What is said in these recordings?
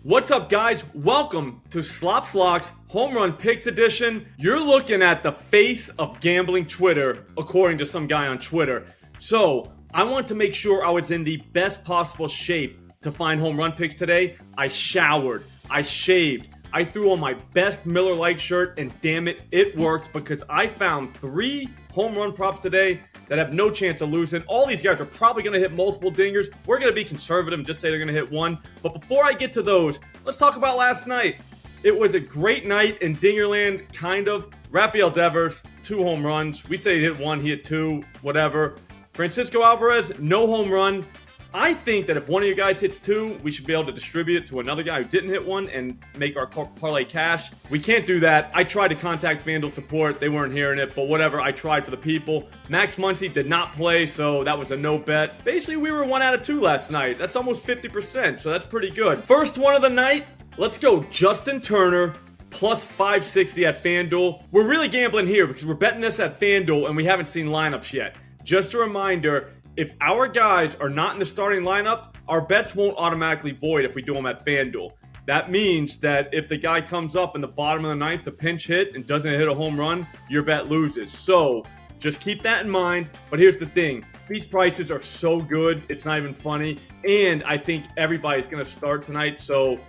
What's up, guys? Welcome to Slop's Locks Home Run Picks Edition. You're looking at the face of gambling Twitter, according to some guy on Twitter. So, I want to make sure I was in the best possible shape to find home run picks today. I showered, I shaved, I threw on my best Miller Lite shirt, and damn it, it worked because I found 3 home run props today that have no chance of losing. All these guys are probably going to hit multiple dingers. We're going to be conservative and just say they're going to hit one. But before I get to those, let's talk about last night. It was a great night in Dingerland, kind of. Rafael Devers, 2 home runs. We say he hit 1, he hit 2, whatever. Francisco Alvarez, no home run. I think that if one of you guys hits 2, we should be able to distribute it to another guy who didn't hit 1 and make our parlay cash. We can't do that. I tried to contact FanDuel support. They weren't hearing it, but whatever. I tried for the people. Max Muncy did not play, so that was a no bet. Basically, we were 1 out of 2 last night. That's almost 50%, so that's pretty good. First one of the night, let's go Justin Turner. Plus 560 at FanDuel. We're really gambling here because we're betting this at FanDuel and we haven't seen lineups yet. Just a reminder, if our guys are not in the starting lineup, our bets won't automatically void if we do them at FanDuel. That means that if the guy comes up in the bottom of the ninth to pinch hit and doesn't hit a home run, your bet loses. So just keep that in mind. But here's the thing. These prices are so good, it's not even funny. And I think everybody's going to start tonight, so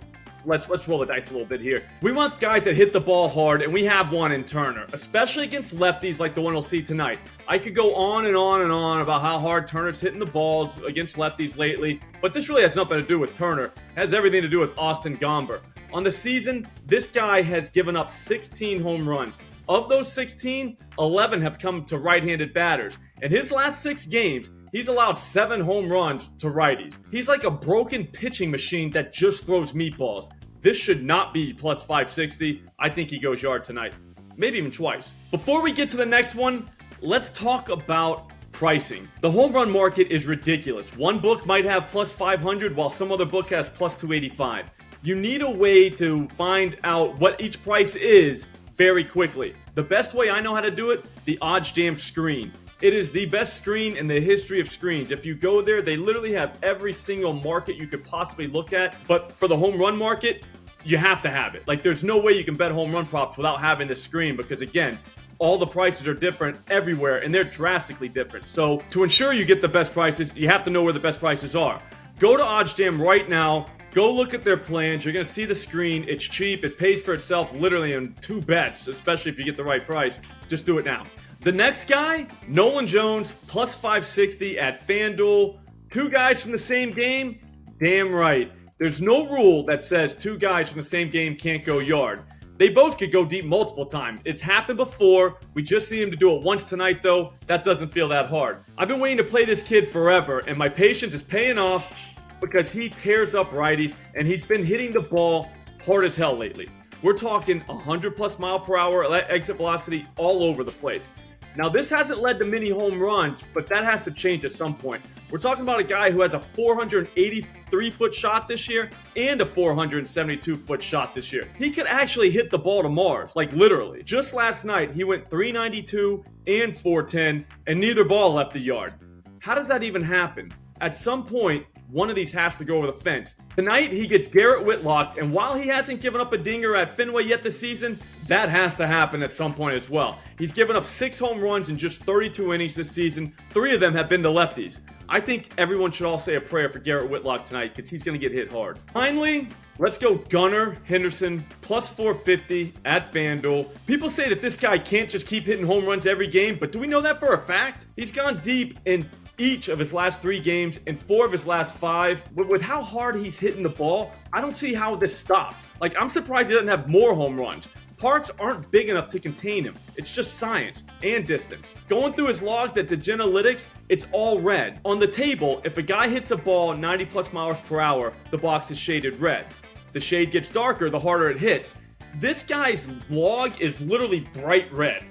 let's roll the dice a little bit here. We want guys that hit the ball hard, and we have one in Turner, especially against lefties like the one we'll see tonight. I could go on and on and on about how hard Turner's hitting the balls against lefties lately, but this really has nothing to do with Turner. It has everything to do with Austin Gomber. On the season, this guy has given up 16 home runs. Of those 16, 11 have come to right-handed batters. In his last 6 games, he's allowed 7 home runs to righties. He's like a broken pitching machine that just throws meatballs. This should not be plus 560. I think he goes yard tonight. Maybe even twice. Before we get to the next one, let's talk about pricing. The home run market is ridiculous. One book might have plus 500 while some other book has plus 285. You need a way to find out what each price is very quickly. The best way I know how to do it, the OddsJam Screen. It is the best screen in the history of screens. If you go there, they literally have every single market you could possibly look at. But for the home run market, you have to have it. Like, there's no way you can bet home run props without having this screen because, again, all the prices are different everywhere and they're drastically different. So to ensure you get the best prices, you have to know where the best prices are. Go to OddsJam right now. Go look at their plans. You're going to see the screen. It's cheap. It pays for itself literally in 2 bets, especially if you get the right price. Just do it now. The next guy, Nolan Jones, plus 560 at FanDuel. 2 guys from the same game? Damn right. There's no rule that says 2 guys from the same game can't go yard. They both could go deep multiple times. It's happened before. We just need him to do it once tonight, though. That doesn't feel that hard. I've been waiting to play this kid forever, and my patience is paying off because he tears up righties, and he's been hitting the ball hard as hell lately. We're talking 100 plus mile per hour exit velocity all over the place. Now, this hasn't led to many home runs, but that has to change at some point. We're talking about a guy who has a 483-foot shot this year and a 472-foot shot this year. He could actually hit the ball to Mars, like literally. Just last night, he went 392 and 410, and neither ball left the yard. How does that even happen? At some point, one of these has to go over the fence. Tonight, he gets Garrett Whitlock, and while he hasn't given up a dinger at Fenway yet this season, that has to happen at some point as well. He's given up 6 home runs in just 32 innings this season. 3 of them have been to lefties. I think everyone should all say a prayer for Garrett Whitlock tonight because he's going to get hit hard. Finally, let's go Gunnar, Henderson, plus 450 at FanDuel. People say that this guy can't just keep hitting home runs every game, but do we know that for a fact? He's gone deep in each of his last 3 games and 4 of his last 5. But with how hard he's hitting the ball, I don't see how this stops. Like, I'm surprised he doesn't have more home runs. Parks aren't big enough to contain him. It's just science and distance. Going through his logs at the Analytics, it's all red. On the table, if a guy hits a ball 90 plus miles per hour, the box is shaded red. The shade gets darker, the harder it hits. This guy's log is literally bright red.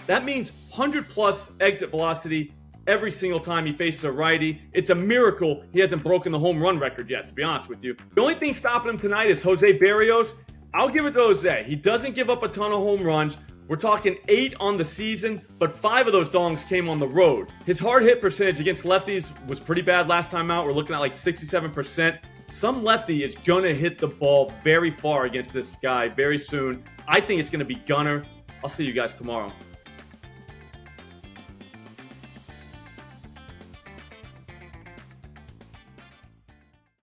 That means 100 plus exit velocity every single time he faces a righty. It's a miracle he hasn't broken the home run record yet, to be honest with you. The only thing stopping him tonight is Jose Barrios. I'll give it to Jose. He doesn't give up a ton of home runs. We're talking 8 on the season, but 5 of those dongs came on the road. His hard hit percentage against lefties was pretty bad last time out. We're looking at like 67%. some lefty is going to hit the ball very far against this guy very soon. I think it's going to be Gunnar. I'll see you guys tomorrow.